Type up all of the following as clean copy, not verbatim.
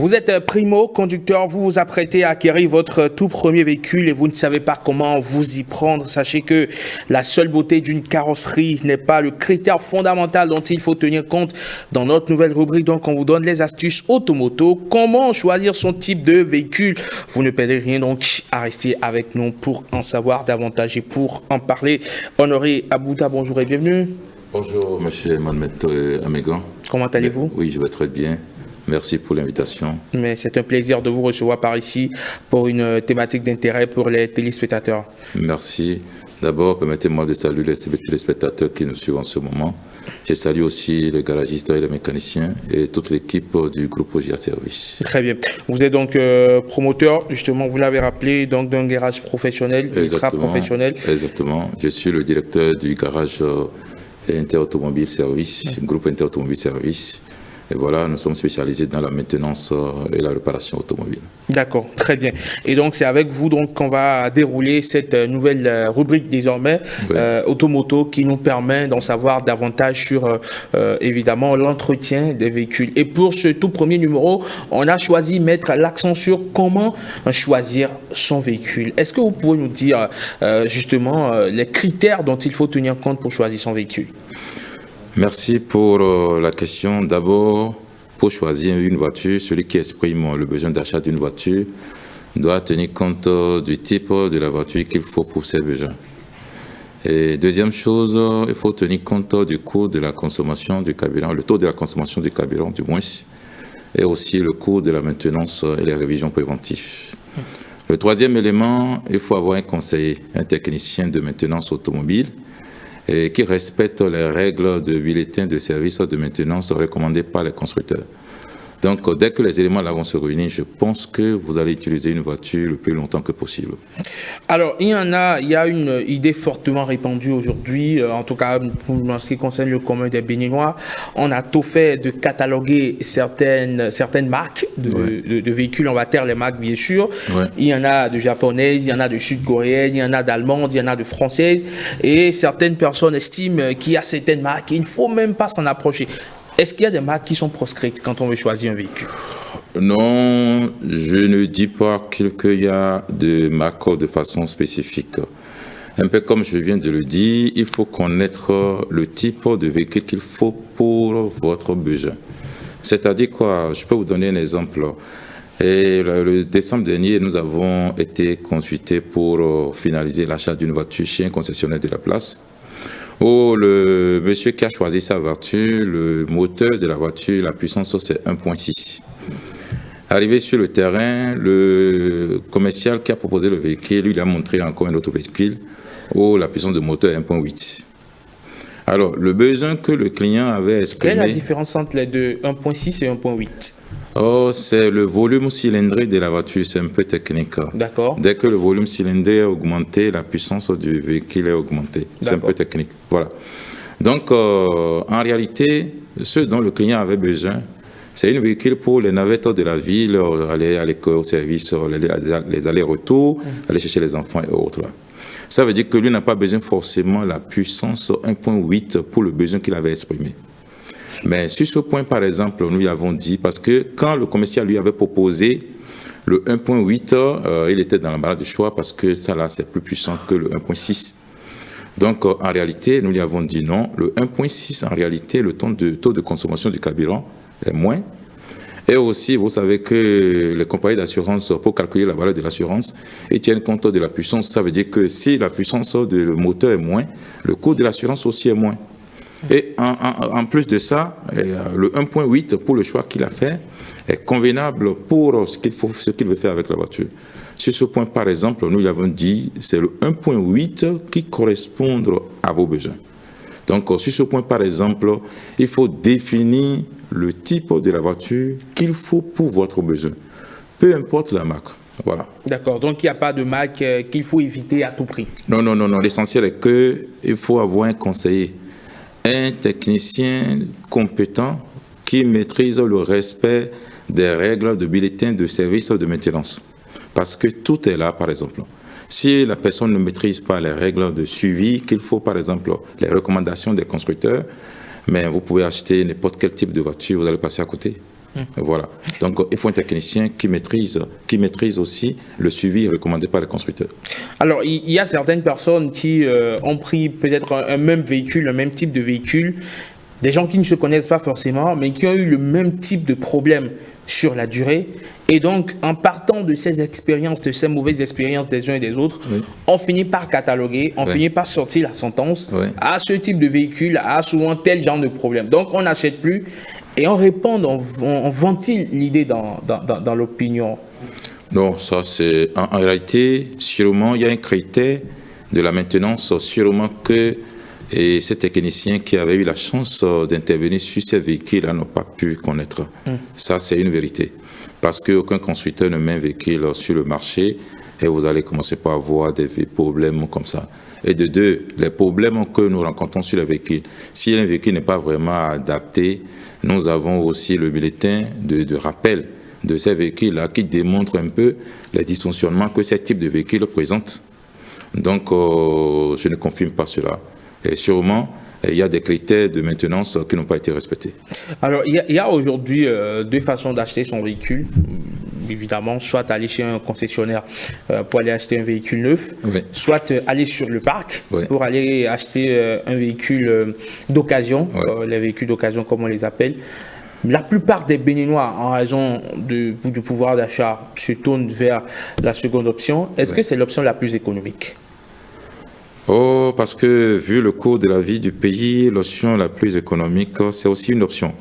Vous êtes primo-conducteur, vous vous apprêtez à acquérir votre tout premier véhicule et vous ne savez pas comment vous y prendre. Sachez que la seule beauté d'une carrosserie n'est pas le critère fondamental dont il faut tenir compte. Dans notre nouvelle rubrique, donc, on vous donne les astuces automoto. Comment choisir son type de véhicule? Vous ne perdez rien donc à rester avec nous pour en savoir davantage et pour en parler. Honoré Abouda, bonjour et bienvenue. Bonjour, monsieur Manmetto Amégan. Comment allez-vous? Oui, je vais très bien. Merci pour l'invitation. Mais c'est un plaisir de vous recevoir par ici pour une thématique d'intérêt pour les téléspectateurs. Merci. D'abord, permettez-moi de saluer les téléspectateurs qui nous suivent en ce moment. Je salue aussi les garagistes et les mécaniciens et toute l'équipe du groupe OGA Service. Très bien. Vous êtes donc promoteur, justement, vous l'avez rappelé, donc d'un garage professionnel, ultra professionnel. Exactement. Je suis le directeur du garage Interautomobile Service, groupe Interautomobile Service. Et voilà, nous sommes spécialisés dans la maintenance et la réparation automobile. D'accord, très bien. Et donc, c'est avec vous donc qu'on va dérouler cette nouvelle rubrique désormais, oui. Automoto, qui nous permet d'en savoir davantage sur, évidemment, l'entretien des véhicules. Et pour ce tout premier numéro, on a choisi de mettre l'accent sur comment choisir son véhicule. Est-ce que vous pouvez nous dire, justement, les critères dont il faut tenir compte pour choisir son véhicule? Merci pour la question. D'abord, pour choisir une voiture, celui qui exprime le besoin d'achat d'une voiture doit tenir compte du type de la voiture qu'il faut pour ses besoins. Et deuxième chose, il faut tenir compte du coût de la consommation du carburant, le taux de la consommation du carburant du moins, et aussi le coût de la maintenance et les révisions préventives. Le troisième élément, il faut avoir un conseiller, un technicien de maintenance automobile, et qui respecte les règles de bulletin de service de maintenance recommandées par les constructeurs. Donc, dès que les éléments là vont se réunir, je pense que vous allez utiliser une voiture le plus longtemps que possible. Alors, il y a une idée fortement répandue aujourd'hui, en tout cas en ce qui concerne le commun des Béninois. On a tout fait de cataloguer certaines marques de véhicules, on va taire les marques bien sûr. Ouais. Il y en a de japonaises, il y en a de sud-coréennes, il y en a d'allemandes, il y en a de françaises. Et certaines personnes estiment qu'il y a certaines marques, il ne faut même pas s'en approcher. Est-ce qu'il y a des marques qui sont proscrites quand on veut choisir un véhicule? Non, je ne dis pas qu'il y a des marques de façon spécifique. Un peu comme je viens de le dire, il faut connaître le type de véhicule qu'il faut pour votre besoin. C'est-à-dire quoi? Je peux vous donner un exemple. Et le décembre dernier, nous avons été consultés pour finaliser l'achat d'une voiture chez un concessionnaire de la place. Oh, le monsieur qui a choisi sa voiture, le moteur de la voiture, la puissance, c'est 1.6. Arrivé sur le terrain, le commercial qui a proposé le véhicule, lui, il a montré encore un autre véhicule. Oh, la puissance de moteur est 1.8. Alors, le besoin que le client avait exprimé... Quelle est la différence entre les deux, 1.6 et 1.8? Oh, c'est le volume cylindrique de la voiture, c'est un peu technique. D'accord. Dès que le volume cylindrique est augmenté, la puissance du véhicule est augmentée. C'est un peu technique. Voilà. Donc, en réalité, ce dont le client avait besoin, c'est un véhicule pour les navettes de la ville, aller à l'école, au service, les allers-retours, aller chercher les enfants et autres. Là. Ça veut dire que lui n'a pas besoin forcément la puissance 1.8 pour le besoin qu'il avait exprimé. Mais sur ce point, par exemple, nous lui avons dit, parce que quand le commercial lui avait proposé le 1.8, il était dans l'embarras de choix parce que ça là, c'est plus puissant que le 1.6. Donc, en réalité, nous lui avons dit non. Le 1.6, en réalité, le taux de consommation du carburant est moins. Et aussi, vous savez que les compagnies d'assurance, pour calculer la valeur de l'assurance, ils tiennent compte de la puissance. Ça veut dire que si la puissance du moteur est moins, le coût de l'assurance aussi est moins. Et en plus de ça, le 1.8 pour le choix qu'il a fait est convenable pour ce qu'il veut faire avec la voiture. Sur ce point, par exemple, nous lui avons dit c'est le 1.8 qui correspond à vos besoins. Donc, sur ce point, par exemple, il faut définir le type de la voiture qu'il faut pour votre besoin, peu importe la marque. Voilà. D'accord, donc il n'y a pas de marque qu'il faut éviter à tout prix. Non. L'essentiel est qu'il faut avoir un conseiller. Un technicien compétent qui maîtrise le respect des règles de bulletin de service de maintenance. Parce que tout est là, par exemple. Si la personne ne maîtrise pas les règles de suivi qu'il faut, par exemple, les recommandations des constructeurs, mais vous pouvez acheter n'importe quel type de voiture, vous allez passer à côté. Voilà. Donc, il faut un technicien qui maîtrise aussi le suivi recommandé par les constructeurs. Alors, il y a certaines personnes qui ont pris peut-être un même véhicule, un même type de véhicule, des gens qui ne se connaissent pas forcément, mais qui ont eu le même type de problème sur la durée. Et donc, en partant de ces expériences, de ces mauvaises expériences des uns et des autres, on finit par cataloguer, on finit par sortir la sentence. À ce type de véhicule, à souvent tel genre de problème. Donc, on n'achète plus et on répond, on ventile l'idée dans l'opinion. Non, ça c'est... En réalité, sûrement, il y a un critère de la maintenance, sûrement que ces techniciens qui avaient eu la chance d'intervenir sur ces véhicules-là n'ont pas pu connaître. Ça, c'est une vérité. Parce qu'aucun constructeur ne met un véhicule sur le marché et vous allez commencer par avoir des problèmes comme ça. Et de deux, les problèmes que nous rencontrons sur les véhicules, si un véhicule n'est pas vraiment adapté, nous avons aussi le bulletin de rappel de ces véhicules-là qui démontre un peu les dysfonctionnements que ce type de véhicule présente. Donc, je ne confirme pas cela. Et sûrement, il y a des critères de maintenance qui n'ont pas été respectés. Alors, il y a aujourd'hui deux façons d'acheter son véhicule. Évidemment, soit aller chez un concessionnaire pour aller acheter un véhicule neuf, soit aller sur le parc pour aller acheter un véhicule d'occasion, les véhicules d'occasion comme on les appelle. La plupart des Béninois, en raison du pouvoir d'achat, se tournent vers la seconde option. Est-ce que c'est l'option la plus économique? Oh, parce que vu le coût de la vie du pays, l'option la plus économique, c'est aussi une option.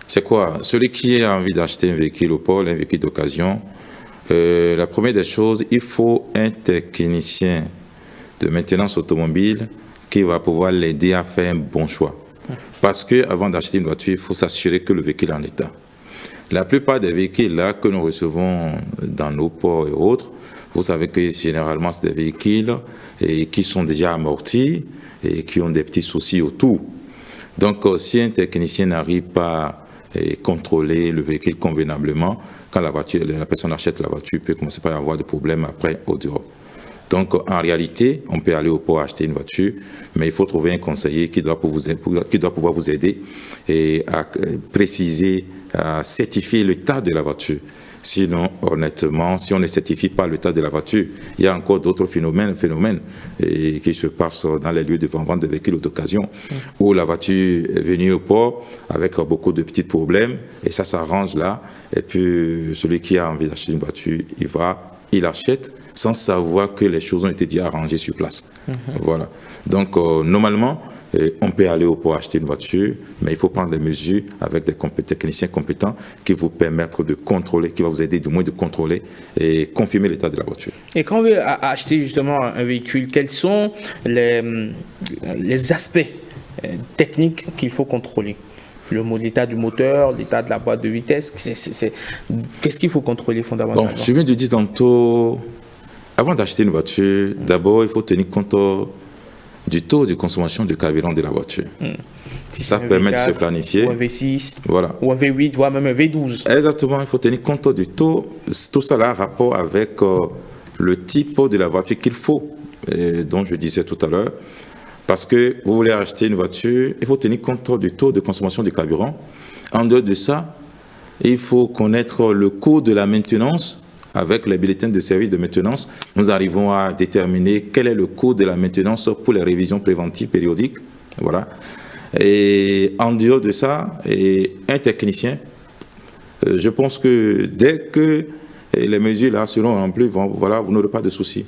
C'est quoi? Celui qui a envie d'acheter un véhicule au pôle, un véhicule d'occasion, la première des choses, il faut un technicien de maintenance automobile qui va pouvoir l'aider à faire un bon choix. Parce qu'avant d'acheter une voiture, il faut s'assurer que le véhicule est en état. La plupart des véhicules là que nous recevons dans nos ports et autres, vous savez que généralement, c'est des véhicules qui sont déjà amortis et qui ont des petits soucis autour. Donc, si un technicien n'arrive pas à contrôler le véhicule convenablement, quand la personne achète la voiture, il peut commencer par avoir des problèmes après au dehors. Donc, en réalité, on peut aller au port acheter une voiture, mais il faut trouver un conseiller qui doit pouvoir vous aider et à préciser, à certifier l'état de la voiture. Sinon, honnêtement, si on ne certifie pas l'état de la voiture, il y a encore d'autres phénomènes qui se passent dans les lieux de vente de véhicules d'occasion, où la voiture est venue au port avec beaucoup de petits problèmes, et ça s'arrange là, et puis celui qui a envie d'acheter une voiture, il achète sans savoir que les choses ont été déjà arrangées sur place. Voilà. Donc, normalement, on peut aller au port acheter une voiture, mais il faut prendre des mesures avec des techniciens compétents qui vous permettent de contrôler, qui va vous aider du moins de contrôler et confirmer l'état de la voiture. Et quand on veut acheter justement un véhicule, quels sont les aspects techniques qu'il faut contrôler? L'état du moteur, l'état de la boîte de vitesse, qu'est-ce qu'il faut contrôler fondamentalement? Bon, je viens de dire tantôt, avant d'acheter une voiture, d'abord il faut tenir compte du taux de consommation de carburant de la voiture. Si ça permet de se planifier. Ou un V6, voilà. Ou un V8, voire même un V12. Exactement, il faut tenir compte du taux. Tout ça a rapport avec le type de la voiture qu'il faut, dont je disais tout à l'heure. Parce que vous voulez acheter une voiture, il faut tenir compte du taux de consommation de carburant. En dehors de ça, il faut connaître le coût de la maintenance. Avec les bulletins de service de maintenance, nous arrivons à déterminer quel est le coût de la maintenance pour les révisions préventives périodiques. Voilà. Et en dehors de ça, un technicien, je pense que dès que les mesures là seront remplies, voilà, vous n'aurez pas de soucis.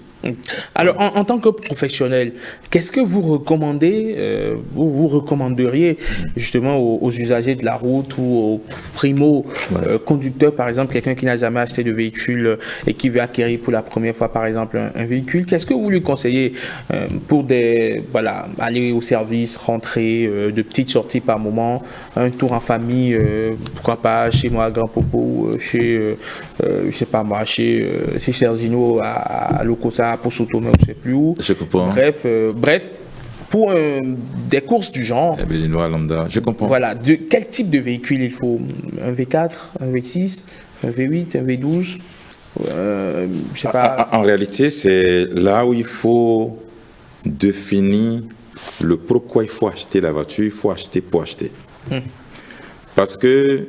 Alors, en tant que professionnel, qu'est-ce que vous recommandez, vous recommanderiez justement aux usagers de la route ou aux primo-conducteurs, par exemple, quelqu'un qui n'a jamais acheté de véhicule et qui veut acquérir pour la première fois, par exemple, un véhicule? Qu'est-ce que vous lui conseillez pour aller au service, rentrer, de petites sorties par moment, un tour en famille, pourquoi pas chez moi à Grand Popo, chez, je sais pas moi, chez Serzino à Lokosa, pour Sotomé, je ne sais plus où. Je comprends. Bref, pour des courses du genre. Béninois lambda, je comprends. Voilà, quel type de véhicule il faut? Un V4, un V6, un V8, un V12 je sais pas. En réalité, c'est là où il faut définir le pourquoi il faut acheter la voiture, il faut acheter pour acheter. Parce que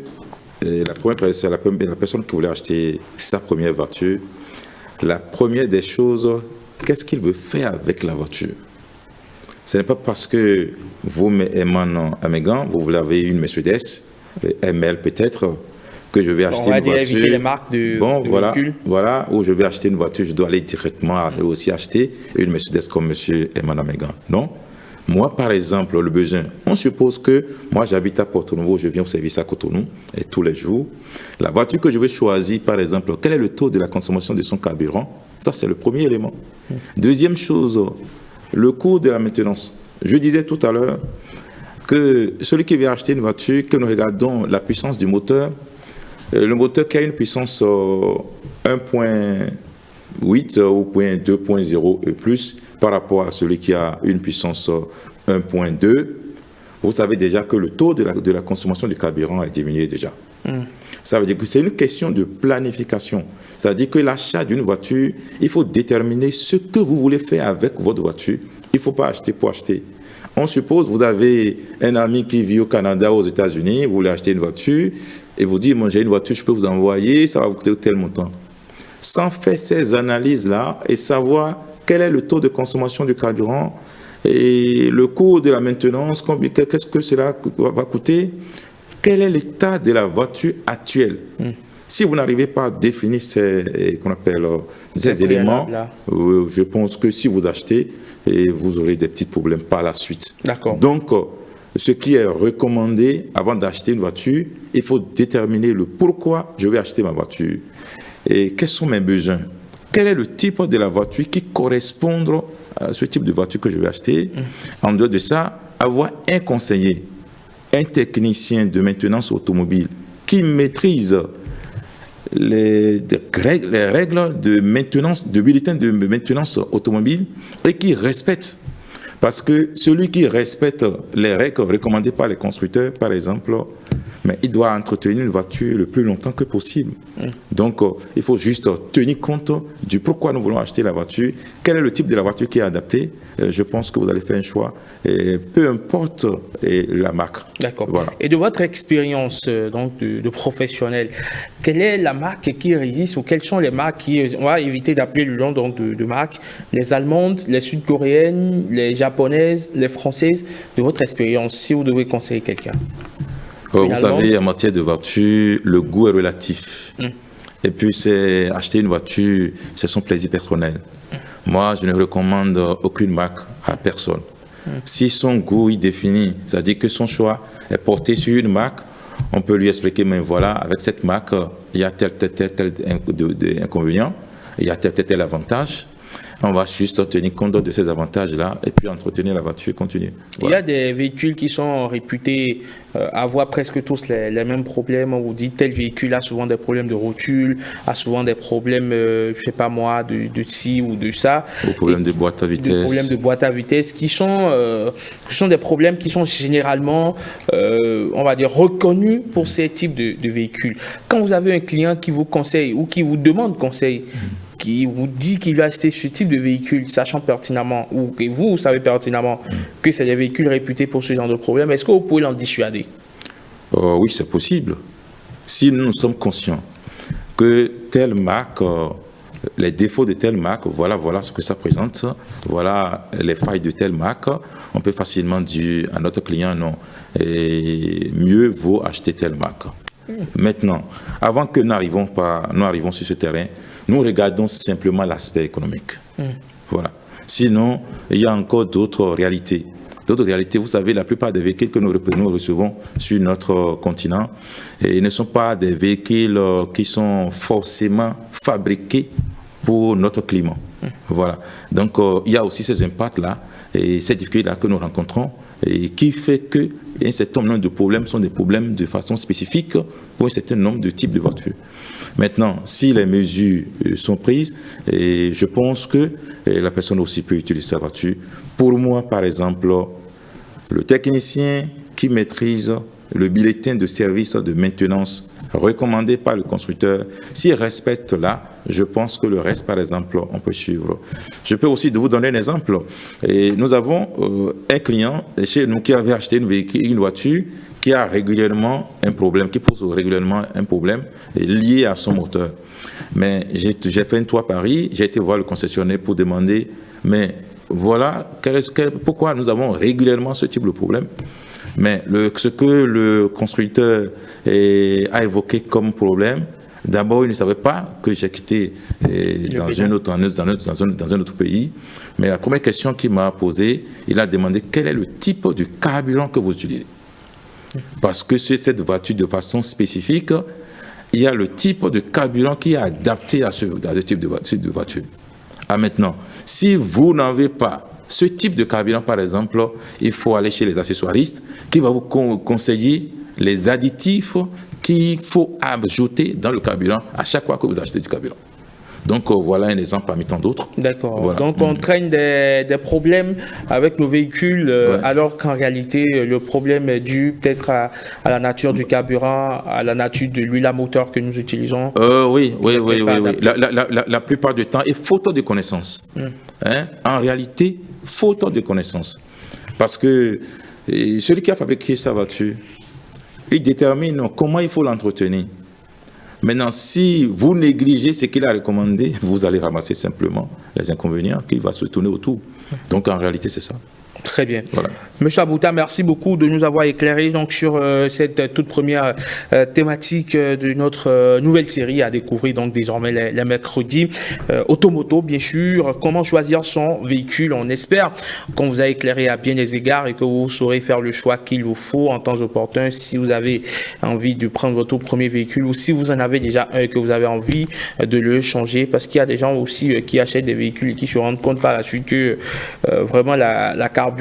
c'est la personne qui voulait acheter sa première voiture. La première des choses, qu'est-ce qu'il veut faire avec la voiture? Ce n'est pas parce que vous, Eman Amegan, vous avez une Mercedes, ML peut-être, que je vais acheter une voiture. Éviter les marques de véhicules. Voilà, où je vais acheter une voiture, je dois aller directement aussi acheter une Mercedes comme M. Eman Amegan. Non. Moi, par exemple, le besoin, on suppose que moi, j'habite à Porto-Novo, je viens au service à Cotonou, et tous les jours. La voiture que je vais choisir, par exemple, quel est le taux de la consommation de son carburant? Ça, c'est le premier élément. Deuxième chose, le coût de la maintenance. Je disais tout à l'heure que celui qui vient acheter une voiture, que nous regardons la puissance du moteur, le moteur qui a une puissance 1.8 ou 2.0 et plus par rapport à celui qui a une puissance 1.2, vous savez déjà que le taux de la consommation du carburant a diminué déjà. Ça veut dire que c'est une question de planification. Ça veut dire que l'achat d'une voiture, il faut déterminer ce que vous voulez faire avec votre voiture. Il ne faut pas acheter pour acheter. On suppose que vous avez un ami qui vit au Canada, aux États-Unis, vous voulez acheter une voiture, et vous dites, moi j'ai une voiture, je peux vous envoyer, ça va vous coûter tel montant. Sans faire ces analyses-là et savoir quel est le taux de consommation du carburant et le coût de la maintenance, qu'est-ce que cela va coûter, quel est l'état de la voiture actuelle. Si vous n'arrivez pas à définir ces éléments, je pense que si vous achetez, vous aurez des petits problèmes par la suite. Donc, ce qui est recommandé avant d'acheter une voiture, il faut déterminer le pourquoi je vais acheter ma voiture et quels sont mes besoins. Quel est le type de la voiture qui correspond à ce type de voiture que je vais acheter? En dehors de ça, avoir un conseiller, un technicien de maintenance automobile qui maîtrise les règles de maintenance, de bulletin de maintenance automobile et qui respecte. Parce que celui qui respecte les règles recommandées par les constructeurs, par exemple, mais il doit entretenir une voiture le plus longtemps que possible. Donc, il faut juste tenir compte du pourquoi nous voulons acheter la voiture, quel est le type de la voiture qui est adapté. Je pense que vous allez faire un choix, et peu importe la marque. D'accord. Voilà. Et de votre expérience donc de professionnel, quelle est la marque qui résiste ou quelles sont les marques qui, on va éviter d'appeler le nom donc de marques, les allemandes, les sud-coréennes, les japonaises, les françaises, de votre expérience, si vous devez conseiller quelqu'un? Vous savez, en matière de voiture, le goût est relatif. Et puis, c'est acheter une voiture, c'est son plaisir personnel. Moi, je ne recommande aucune marque à personne. Si son goût est défini, c'est-à-dire que son choix est porté sur une marque, on peut lui expliquer, mais voilà, avec cette marque, il y a tel inconvénient, il y a tel avantage. On va juste tenir compte de ces avantages-là et puis entretenir la voiture continue. Voilà. Il y a des véhicules qui sont réputés avoir presque tous les mêmes problèmes. On vous dit tel véhicule a souvent des problèmes de rotule, a souvent des problèmes, je ne sais pas moi, de ci ou de ça. Des problèmes de boîte à vitesse. Des problèmes de boîte à vitesse qui sont des problèmes qui sont généralement, on va dire, reconnus pour ces types de véhicules. Quand vous avez un client qui vous conseille ou qui vous demande conseil, qui vous dit qu'il va acheter ce type de véhicule, sachant pertinemment, ou que vous savez pertinemment que c'est des véhicules réputés pour ce genre de problème, est-ce que vous pouvez l'en dissuader? Oui, c'est possible. Si nous sommes conscients que telle marque, les défauts de telle marque, voilà ce que ça présente, voilà les failles de telle marque, on peut facilement dire à notre client non, et mieux vaut acheter telle marque. Maintenant, avant que nous arrivons sur ce terrain, nous regardons simplement l'aspect économique. Voilà. Sinon, il y a encore d'autres réalités. D'autres réalités, vous savez, la plupart des véhicules que nous recevons sur notre continent ne sont pas des véhicules qui sont forcément fabriqués pour notre climat. Voilà. Donc, il y a aussi ces impacts-là et ces difficultés-là que nous rencontrons et qui fait que un certain nombre de problèmes sont des problèmes de façon spécifique pour un certain nombre de types de voitures. Maintenant, si les mesures sont prises, et je pense que la personne aussi peut utiliser sa voiture. Pour moi, par exemple, le technicien qui maîtrise le bulletin de service de maintenance recommandé par le constructeur, s'il respecte là, je pense que le reste, par exemple, on peut suivre. Je peux aussi vous donner un exemple. Et nous avons un client chez nous qui avait acheté une voiture qui a régulièrement un problème, qui pose régulièrement un problème lié à son moteur. Mais j'ai fait une tour à Paris, j'ai été voir le concessionnaire pour demander, mais voilà, pourquoi nous avons régulièrement ce type de problème. Mais ce que le constructeur a évoqué comme problème, d'abord, il ne savait pas que j'ai quitté dans un autre pays. Mais la première question qu'il m'a posée, il a demandé quel est le type de carburant que vous utilisez. Parce que sur cette voiture, de façon spécifique, il y a le type de carburant qui est adapté à ce type de voiture. Maintenant, si vous n'avez pas ce type de carburant, par exemple, il faut aller chez les accessoiristes qui vont vous conseiller les additifs qu'il faut ajouter dans le carburant à chaque fois que vous achetez du carburant. Donc voilà un exemple parmi tant d'autres. D'accord. Voilà. Donc on traîne des problèmes avec nos véhicules, alors qu'en réalité le problème est dû peut-être à la nature du carburant, à la nature de l'huile à moteur que nous utilisons. Oui. La plupart du temps, et faute de connaissances. Hein? En réalité, faute de connaissances. Parce que celui qui a fabriqué sa voiture, il détermine comment il faut l'entretenir. Maintenant, si vous négligez ce qu'il a recommandé, vous allez ramasser simplement les inconvénients qui vont se tourner autour. Donc, en réalité, c'est ça. Très bien. Voilà. Monsieur Abouta, merci beaucoup de nous avoir éclairé donc, sur cette toute première thématique de notre nouvelle série à découvrir donc désormais les mercredis. Automoto, bien sûr. Comment choisir son véhicule? On espère qu'on vous a éclairé à bien des égards et que vous saurez faire le choix qu'il vous faut en temps opportun si vous avez envie de prendre votre premier véhicule ou si vous en avez déjà un et que vous avez envie de le changer. Parce qu'il y a des gens aussi qui achètent des véhicules et qui se rendent compte par la suite que vraiment la carburation,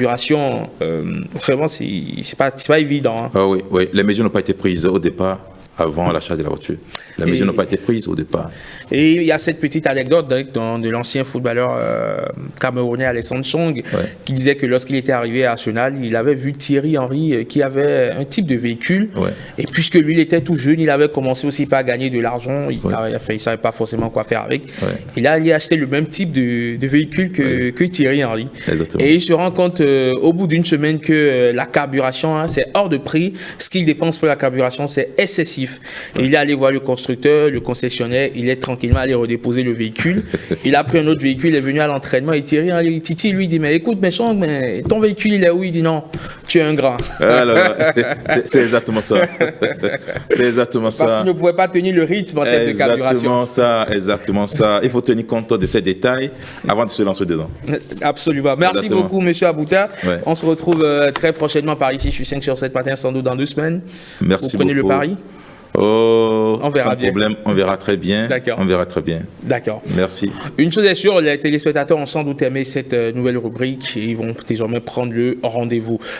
vraiment, c'est pas évident. Hein. Ah oui, les mesures n'ont pas été prises au départ, avant l'achat de la voiture. Les mesures n'ont pas été prises au départ. Et il y a cette petite anecdote de l'ancien footballeur camerounais Alessandro Song, qui disait que lorsqu'il était arrivé à Arsenal, il avait vu Thierry Henry qui avait un type de véhicule. Et puisque lui, il était tout jeune, il avait commencé aussi par gagner de l'argent. Il ne savait pas forcément quoi faire avec. Et là, il a acheté le même type de véhicule que Thierry Henry. Exactement. Et il se rend compte au bout d'une semaine que la carburation, c'est hors de prix. Ce qu'il dépense pour la carburation, c'est excessif. Et il est allé voir le constructeur, le concessionnaire, il est tranquillement allé redéposer le véhicule. Il a pris un autre véhicule, il est venu à l'entraînement et Titi lui dit, mais écoute, mais ton véhicule il est où? Il dit non, tu es un grand. C'est exactement ça. C'est exactement ça. Parce qu'il ne pouvait pas tenir le rythme en tête de carburation. Exactement ça. Il faut tenir compte de ces détails avant de se lancer dedans. Absolument. Merci beaucoup, monsieur Abouta. On se retrouve très prochainement par ici. Je suis 5 sur 7 matin, sans doute dans 2 semaines. Merci beaucoup. Vous prenez le pari? On verra sans problème, on verra très bien. D'accord. On verra très bien. D'accord. Merci. Une chose est sûre, les téléspectateurs ont sans doute aimé cette nouvelle rubrique et ils vont désormais prendre le rendez-vous.